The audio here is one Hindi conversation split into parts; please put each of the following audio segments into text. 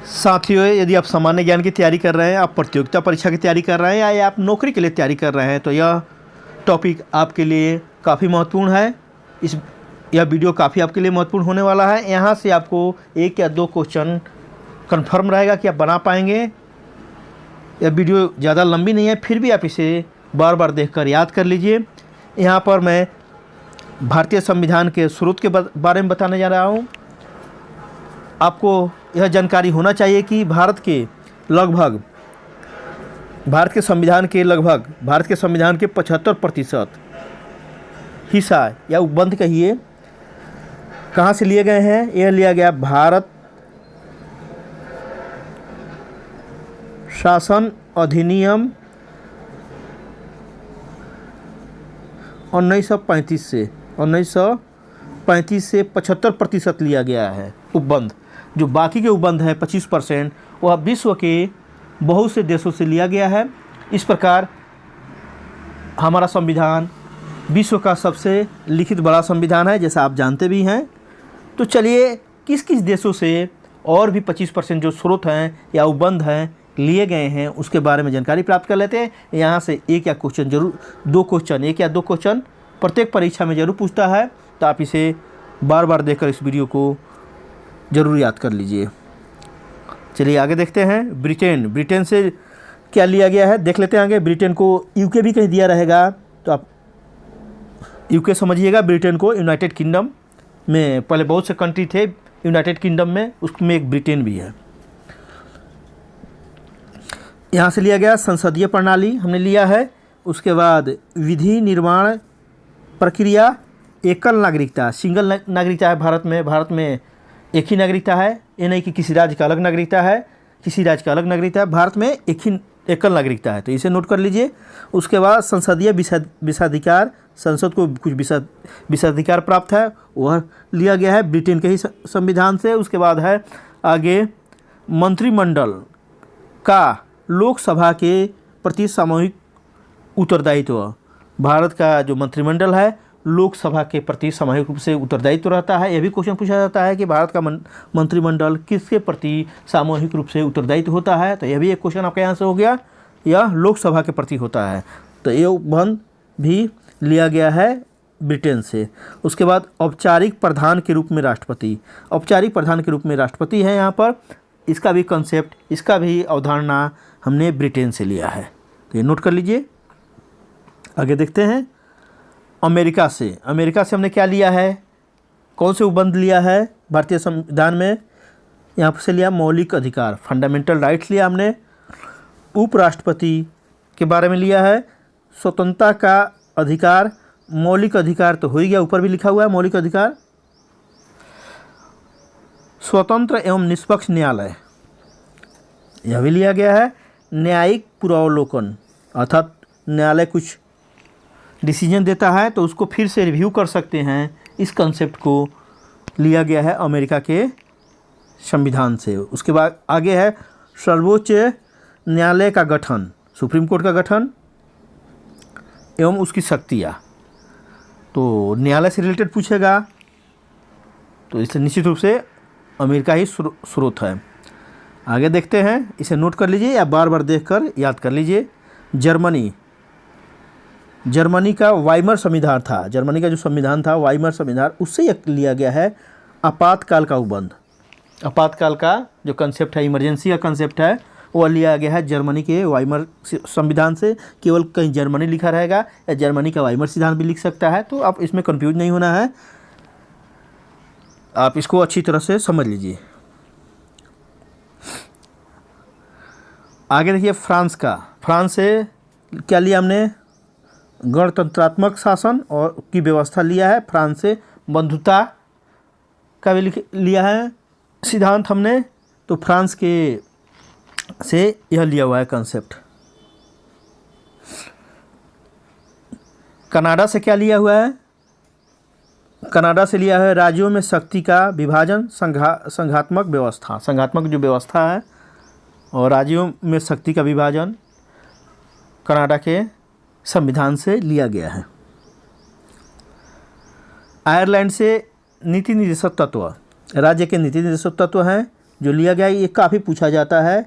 साथियों, यदि आप सामान्य ज्ञान की तैयारी कर रहे हैं, आप प्रतियोगिता परीक्षा की तैयारी कर रहे हैं या आप नौकरी के लिए तैयारी कर रहे हैं, तो यह टॉपिक आपके लिए काफ़ी महत्वपूर्ण है। यह वीडियो काफ़ी आपके लिए महत्वपूर्ण होने वाला है। यहाँ से आपको 1 या 2 क्वेश्चन कन्फर्म रहेगा कि आप बना पाएंगे। यह वीडियो ज़्यादा लंबी नहीं है, फिर भी आप इसे बार बार देखकर याद कर लीजिए। यहाँ पर मैं भारतीय संविधान के स्रोत के बारे में बताने जा रहा हूँ। आपको यह जानकारी होना चाहिए कि भारत के संविधान के 75% हिस्सा या उपबंध कहिए कहाँ से लिए गए हैं। यह लिया गया भारत शासन अधिनियम 1935 से 75% लिया गया है उपबंध। जो बाकी के उपबंध है 25%, वह विश्व के बहुत से देशों से लिया गया है। इस प्रकार हमारा संविधान विश्व का सबसे लिखित बड़ा संविधान है, जैसा आप जानते भी हैं। तो चलिए किस किस देशों से और भी 25% जो स्रोत हैं या उपबंध हैं लिए गए हैं, उसके बारे में जानकारी प्राप्त कर लेते हैं। यहाँ से 1 या 2 क्वेश्चन प्रत्येक परीक्षा में जरूर पूछता है, तो आप इसे बार बार देखकर इस वीडियो को ज़रूर याद कर लीजिए। चलिए आगे देखते हैं। ब्रिटेन से क्या लिया गया है देख लेते हैं आगे। ब्रिटेन को यूके भी कहीं दिया रहेगा, तो आप यूके समझिएगा। ब्रिटेन को यूनाइटेड किंगडम में पहले बहुत से कंट्री थे यूनाइटेड किंगडम में, उसमें एक ब्रिटेन भी है। यहाँ से लिया गया संसदीय प्रणाली हमने लिया है। उसके बाद विधि निर्माण प्रक्रिया, एकल नागरिकता, सिंगल नागरिकता है भारत में एक ही नागरिकता है। ये नहीं कि किसी राज्य का अलग नागरिकता है, भारत में एकल नागरिकता है, तो इसे नोट कर लीजिए। उसके बाद संसदीय विशेषाधिकार, संसद को कुछ विशेषाधिकार प्राप्त है, वह लिया गया है ब्रिटेन के ही संविधान से। उसके बाद है आगे मंत्रिमंडल का लोकसभा के प्रति सामूहिक उत्तरदायित्व। भारत का जो मंत्रिमंडल है लोकसभा के प्रति सामूहिक रूप से उत्तरदायित्व रहता है। यह भी क्वेश्चन पूछा जाता है कि भारत का मंत्रिमंडल किसके प्रति सामूहिक रूप से उत्तरदायित्व होता है, तो यह भी एक क्वेश्चन आपके यहाँ से हो गया। यह लोकसभा के प्रति होता है, तो ये उपबंध भी लिया गया है ब्रिटेन से। उसके बाद औपचारिक प्रधान के रूप में राष्ट्रपति है यहाँ पर। इसका भी कंसेप्ट, इसका भी अवधारणा हमने ब्रिटेन से लिया है, तो ये नोट कर लीजिए। आगे देखते हैं। अमेरिका से हमने क्या लिया है, कौन से उपबंध लिया है भारतीय संविधान में। यहाँ से लिया मौलिक अधिकार, फंडामेंटल राइट्स लिया हमने। उपराष्ट्रपति के बारे में लिया है। स्वतंत्रता का अधिकार, मौलिक अधिकार तो हो ही गया, ऊपर भी लिखा हुआ है मौलिक अधिकार। स्वतंत्र एवं निष्पक्ष न्यायालय, यह भी लिया गया है। न्यायिक पुनरावलोकन, अर्थात न्यायालय कुछ डिसीजन देता है तो उसको फिर से रिव्यू कर सकते हैं, इस कंसेप्ट को लिया गया है अमेरिका के संविधान से। उसके बाद आगे है सर्वोच्च न्यायालय का गठन, सुप्रीम कोर्ट का गठन एवं उसकी शक्तियाँ। तो न्यायालय से रिलेटेड पूछेगा, तो इससे निश्चित रूप से अमेरिका ही स्रोत है। आगे देखते हैं, इसे नोट कर लीजिए या बार बार देखकर याद कर लीजिए। जर्मनी का वाइमर संविधान था, जर्मनी का जो संविधान था वाइमर संविधान, उससे यह लिया गया है आपातकाल का उपबंध। आपातकाल का जो कंसेप्ट है, इमरजेंसी का कंसेप्ट है, वो लिया गया है जर्मनी के वाइमर संविधान से। केवल कहीं जर्मनी लिखा रहेगा या जर्मनी का वाइमर सिद्धांत भी लिख सकता है, तो आप इसमें कंफ्यूज नहीं होना है, आप इसको अच्छी तरह से समझ लीजिए। आगे देखिए फ्रांस से क्या लिया हमने, गणतंत्रात्मक शासन और की व्यवस्था लिया है। फ्रांस से बंधुता का भी लिया है सिद्धांत हमने, तो फ्रांस के से यह लिया हुआ है कंसेप्ट। कनाडा से क्या लिया हुआ है, कनाडा से लिया है राज्यों में शक्ति का विभाजन, संघात्मक जो व्यवस्था है और राज्यों में शक्ति का विभाजन कनाडा के संविधान से लिया गया है। आयरलैंड से नीति निर्देशक तत्व, राज्य के नीति निर्देशक तत्व हैं जो लिया गया है ये काफ़ी पूछा जाता है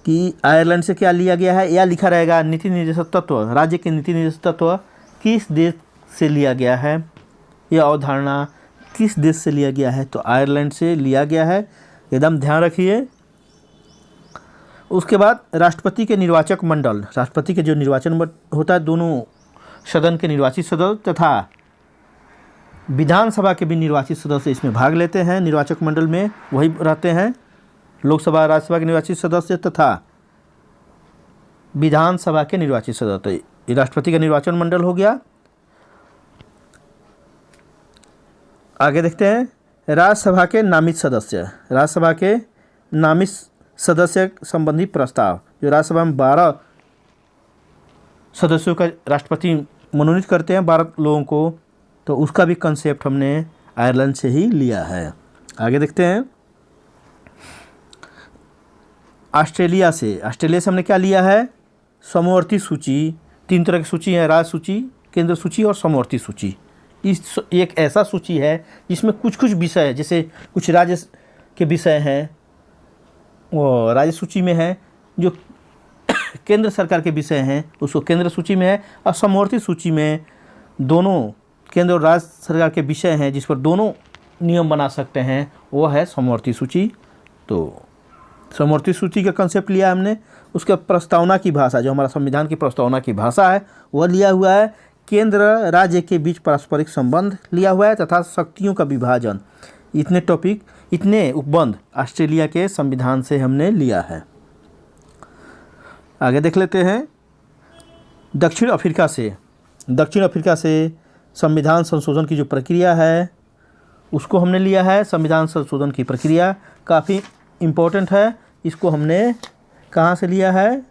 कि आयरलैंड से क्या लिया गया है, या लिखा रहेगा नीति निर्देशक तत्व, राज्य के नीति निर्देशक तत्व किस देश से लिया गया है, यह अवधारणा किस देश से लिया गया है, तो आयरलैंड से लिया गया है, एकदम ध्यान रखिए। उसके बाद राष्ट्रपति के निर्वाचक मंडल, राष्ट्रपति के जो निर्वाचन होता है, दोनों सदन के निर्वाचित सदस्य तथा विधानसभा के भी निर्वाचित सदस्य इसमें भाग लेते हैं। निर्वाचक मंडल में वही रहते हैं, लोकसभा राज्यसभा के निर्वाचित सदस्य तथा विधानसभा के निर्वाचित सदस्य। ये राष्ट्रपति का निर्वाचन मंडल हो गया। आगे देखते हैं राज्यसभा के नामित सदस्य, राज्यसभा के नामित सदस्य संबंधी प्रस्ताव, जो राज्यसभा में 12 सदस्यों का राष्ट्रपति मनोनीत करते हैं 12 लोगों को, तो उसका भी कंसेप्ट हमने आयरलैंड से ही लिया है। आगे देखते हैं ऑस्ट्रेलिया से, ऑस्ट्रेलिया से हमने क्या लिया है, समवर्ती सूची। 3 तरह की सूची है, राज्य सूची, केंद्र सूची और समवर्ती सूची। इस एक ऐसा सूची है जिसमें कुछ कुछ विषय है, जैसे कुछ राज्य के विषय हैं वो राज्य सूची में है, जो केंद्र सरकार के विषय हैं उसको केंद्र सूची में है, और समवर्ती सूची में दोनों केंद्र और राज्य सरकार के विषय हैं जिस पर दोनों नियम बना सकते हैं, वो है समवर्ती सूची। तो समवर्ती सूची का कंसेप्ट लिया हमने। उसके प्रस्तावना की भाषा, जो हमारा संविधान की प्रस्तावना की भाषा है वह लिया हुआ है। केंद्र राज्य के बीच पारस्परिक संबंध लिया हुआ है तथा शक्तियों का विभाजन। इतने टॉपिक, इतने उपबंध ऑस्ट्रेलिया के संविधान से हमने लिया है। आगे देख लेते हैं दक्षिण अफ्रीका से, दक्षिण अफ्रीका से संविधान संशोधन की जो प्रक्रिया है उसको हमने लिया है। संविधान संशोधन की प्रक्रिया काफ़ी इम्पोर्टेंट है, इसको हमने कहाँ से लिया है,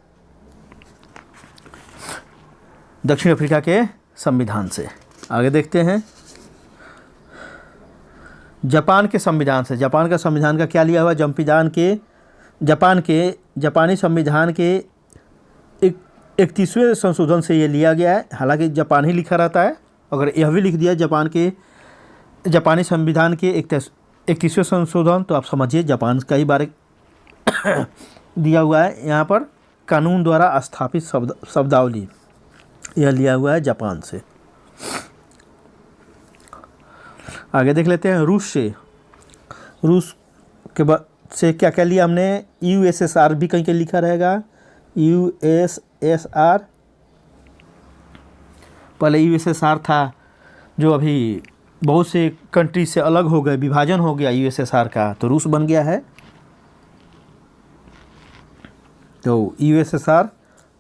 दक्षिण अफ्रीका के संविधान से। आगे देखते हैं जापान के संविधान से, जापान का संविधान का क्या लिया हुआ, जापानी संविधान के 31वें संशोधन से ये लिया गया है। हालांकि जापान ही लिखा रहता है, अगर यह भी लिख दिया जापानी संविधान के 31वें संशोधन, तो आप समझिए जापान का ही बारे दिया हुआ है। यहाँ पर कानून द्वारा स्थापित शब्दावली यह लिया हुआ है जापान से। आगे देख लेते हैं रूस से, रूस के बाद से क्या क्या लिया हमने, यूएसएसआर भी कहीं के लिखा रहेगा, यूएसएसआर, पहले यूएसएसआर था जो अभी बहुत से कंट्री से अलग हो गए, विभाजन हो गया यूएसएसआर का, तो रूस बन गया है। तो यूएसएसआर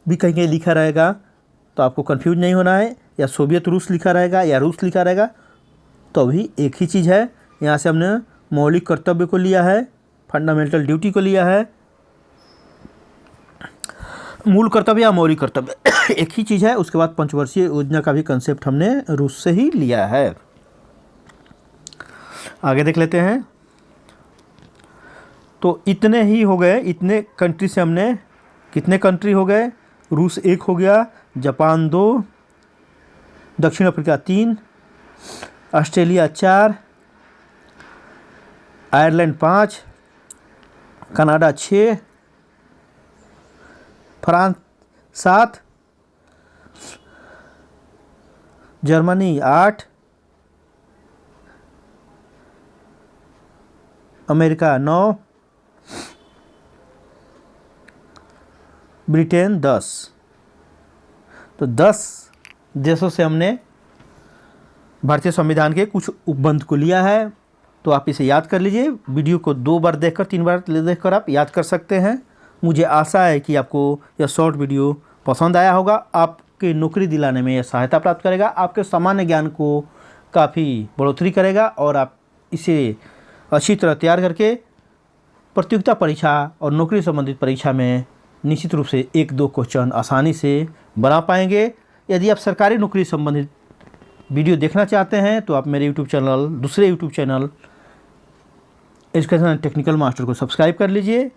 भी कहीं कहीं लिखा रहेगा, तो आपको कंफ्यूज नहीं होना है, या सोवियत रूस लिखा रहेगा या रूस लिखा रहेगा, तो अभी एक ही चीज़ है। यहाँ से हमने मौलिक कर्तव्य को लिया है, फंडामेंटल ड्यूटी को लिया है, मूल कर्तव्य या मौलिक कर्तव्य एक ही चीज़ है। उसके बाद पंचवर्षीय योजना का भी कंसेप्ट हमने रूस से ही लिया है। आगे देख लेते हैं, तो इतने ही हो गए, इतने कंट्री से हमने, कितने कंट्री हो गए, रूस 1 हो गया, जापान 2, दक्षिण Africa 3, Australia 4, Ireland 5, Canada 6, France 7, Germany 8, America 9, Britain 10। तो 10 देशों से हमने भारतीय संविधान के कुछ उपबंध को लिया है। तो आप इसे याद कर लीजिए, वीडियो को 2 बार देखकर 3 बार देखकर आप याद कर सकते हैं। मुझे आशा है कि आपको यह शॉर्ट वीडियो पसंद आया होगा, आपके नौकरी दिलाने में यह सहायता प्राप्त करेगा, आपके सामान्य ज्ञान को काफ़ी बढ़ोतरी करेगा, और आप इसे अच्छी तरह तैयार करके प्रतियोगिता परीक्षा और नौकरी संबंधित परीक्षा में निश्चित रूप से 1-2 क्वेश्चन आसानी से बना पाएंगे। यदि आप सरकारी नौकरी संबंधित वीडियो देखना चाहते हैं तो आप मेरे यूट्यूब चैनल, दूसरे YouTube channel education and technical master को सब्सक्राइब कर लीजिए।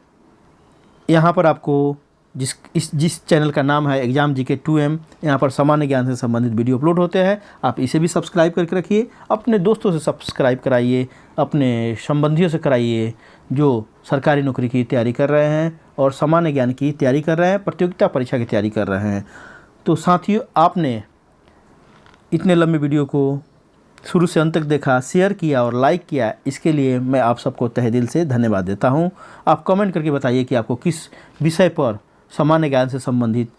यहाँ पर आपको जिस चैनल का नाम है एग्जाम जीके 2M। यहाँ पर सामान्य ज्ञान से संबंधित वीडियो अपलोड होते हैं। आप इसे भी सब्सक्राइब करके रखिए, अपने दोस्तों से सब्सक्राइब कराइए, अपने संबंधियों से कराइए जो सरकारी नौकरी की तैयारी कर रहे हैं और सामान्य ज्ञान की तैयारी कर रहे हैं, प्रतियोगिता परीक्षा की तैयारी कर रहे हैं। तो साथियों, आपने इतने लंबे वीडियो को शुरू से अंत तक देखा, शेयर किया और लाइक किया, इसके लिए मैं आप सबको तहे दिल से धन्यवाद देता हूं। आप कमेंट करके बताइए कि आपको किस विषय पर सामान्य ज्ञान से संबंधित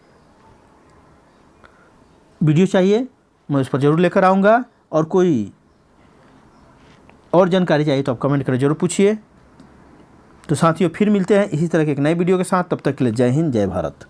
वीडियो चाहिए, मैं उस पर ज़रूर लेकर आऊँगा। और कोई और जानकारी चाहिए तो आप कमेंट करके ज़रूर पूछिए। तो साथियों, फिर मिलते हैं इसी तरह के एक नए वीडियो के साथ। तब तक के लिए जय हिंद, जय भारत।